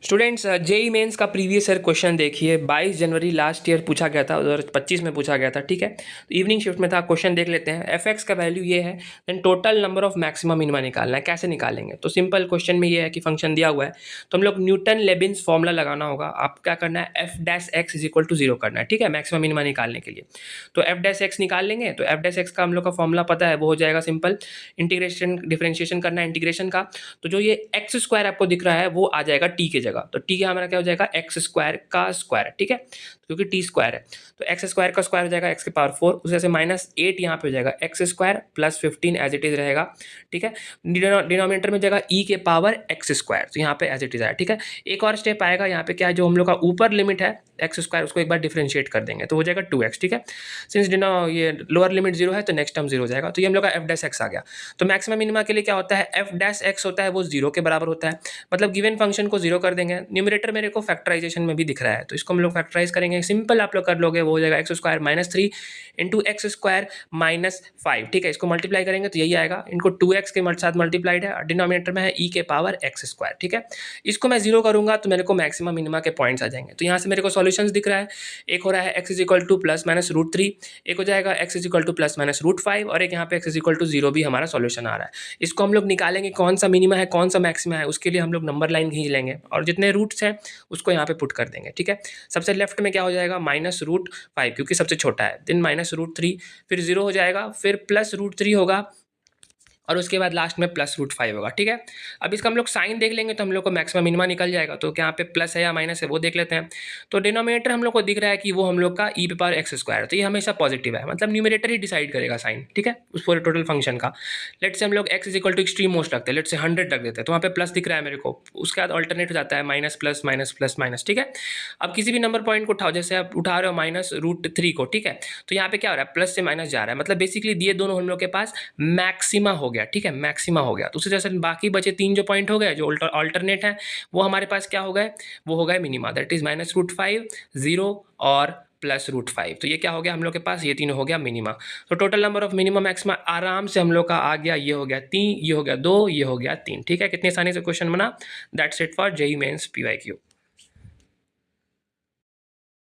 Students JEE mains का previous year question देखिए 22 जनवरी last year पूछा गया था 2025 में पूछा गया था। ठीक है, तो इवनिंग शिफ्ट में था। क्वेश्चन देख लेते हैं। एफ एक्स का वैल्यू ये है, then total number of maximum minima निकालना है। कैसे निकालेंगे? तो सिंपल क्वेश्चन में ये है कि फंक्शन दिया हुआ है तो हम लोग न्यूटन लेबिन्स फॉर्मूला लगाना होगा। आप क्या करना है, F dash X is equal to 0 करना है। ठीक है, मैक्सिमम मिनिमा निकालने के लिए तो एफ डैश एक्स निकाल लेंगे। तो एफ डैश एक्स का हम लोग का फॉर्मूला पता है, वो हो जाएगा सिंपल इंटीग्रेशन, डिफरेंशिएशन करना है इंटीग्रेशन का। तो जो ये एक्स स्क्वायर आपको दिख रहा है वो आ जाएगा टी के जगह। तो टी का हमारा क्या हो जाएगा, एक्स स्क्वायर का स्क्वायर। ठीक है, क्योंकि टी स्क्वायर है तो एक्स स्क्वायर का स्क्वायर हो जाएगा एक्स के पावर 4, उसे से -8 यहाँ पे हो जाएगा x square plus 15 as it is रहेगा। ठीक है, डिनोमिनेटर में जाएगा ई के पावर एक्स स्क्वायर, तो यहाँ पे एज इट इज आया। ठीक है, एक और स्टेप आएगा यहाँ पे, क्या है, जो हम लोग का ऊपर लिमिट है एक्स स्क्वायर उसको एक बार डिफरेंशिएट कर देंगे तो हो जाएगा 2x। ठीक है, सिंस ये लोअर लिमिट 0 है तो नेक्स्ट टर्म 0 हो जाएगा। तो ये हम लोग का एफ डैश एक्स आ गया। तो मैक्सिमम मिनिमा के लिए क्या होता है, एफ डैश एक्स होता है वो 0 के बराबर होता है, मतलब गिवन फंक्शन को 0 कर देंगे। न्यूमरेटर मेरे को फैक्टराइजेशन में भी दिख रहा है तो इसको हम लोग फैक्टराइज करेंगे। सिंपल आप लोग कर लोगे, वो हो जाएगा x square -3 into x square -5। ठीक है, इसको मल्टीप्लाई करेंगे तो यही आएगा, इनको 2x के साथ मल्टीप्लाइड है, डिनोमिनेटर में है ई के पावर एक्स स्क्वायर। ठीक है, इसको मैं 0 करूंगा तो मेरे को मैक्सिमम मिनिमा के पॉइंट्स आ जाएंगे। तो यहाँ से मेरे को सॉल्यूशंस दिख रहा है, एक हो रहा है x is equal two plus minus √3, एक हो जाएगा x is equal two plus minus √5 और एक यहाँ पे x इज इक्वल टू 0 भी हमारा सॉल्यूशन आ रहा है। इसको हम लोग निकालेंगे कौन सा मिनिमा है कौन सा मैक्सिमा है, उसके लिए हम लोग नंबर लाइन खींच लेंगे और जितने रूट्स हैं उसको यहाँ पे पुट कर देंगे। ठीक है, सबसे लेफ्ट में क्या हो जाएगा, -√5 क्योंकि सबसे छोटा है, देन -√3, फिर 0 हो जाएगा, फिर प्लस √3 होगा और उसके बाद लास्ट में +√5 होगा। ठीक है, अब इसका हम लोग साइन देख लेंगे तो हम लोग को मैक्सिमम मिनिमा निकल जाएगा। तो यहाँ पे प्लस है या माइनस है वो देख लेते हैं। तो डिनोमिनेटर हम लोग को दिख रहा है कि वो हम लोग का ई पे पावर एक्स स्क्वायर, तो ये हमेशा पॉजिटिव है, मतलब न्यूमरेटर ही डिसाइड करेगा साइन। ठीक है, उस पूरे टोटल फंक्शन का। लेट से हम लोग x is equal to extreme most रखते हैं, लेट से 100 रख देते हैं, तो वहाँ पे प्लस दिख रहा है मेरे को, उसके बाद ऑल्टरनेट हो जाता है minus plus minus plus minus. ठीक है, अब किसी भी नंबर पॉइंट को उठाओ, जैसे आप उठा रहे हो -√3 को। ठीक है, तो यहाँ पे क्या हो रहा है, प्लस से माइनस जा रहा है, मतलब बेसिकली ये दोनों हम लोग के पास मैक्सिमा हो गया। ठीक है, मैक्सिमा हो गया। तो उसी तरह से बाकी बचे 3 जो पॉइंट हो गए जो अल्टरनेट है वो हमारे पास क्या हो गए, वो हो गए मिनिमा, दैट इज -√5, 0 और +√5। तो ये क्या हो गया हम लोग के पास, ये तीनों हो गया मिनिमा। तो total number of minimum maxima आराम से हम लोग का आ गया, ये हो गया 3, ये हो गया 2, ये हो गया 3। ठीक है, कितनी आसानी से क्वेश्चन बना। That's it for JEE mains PYQ।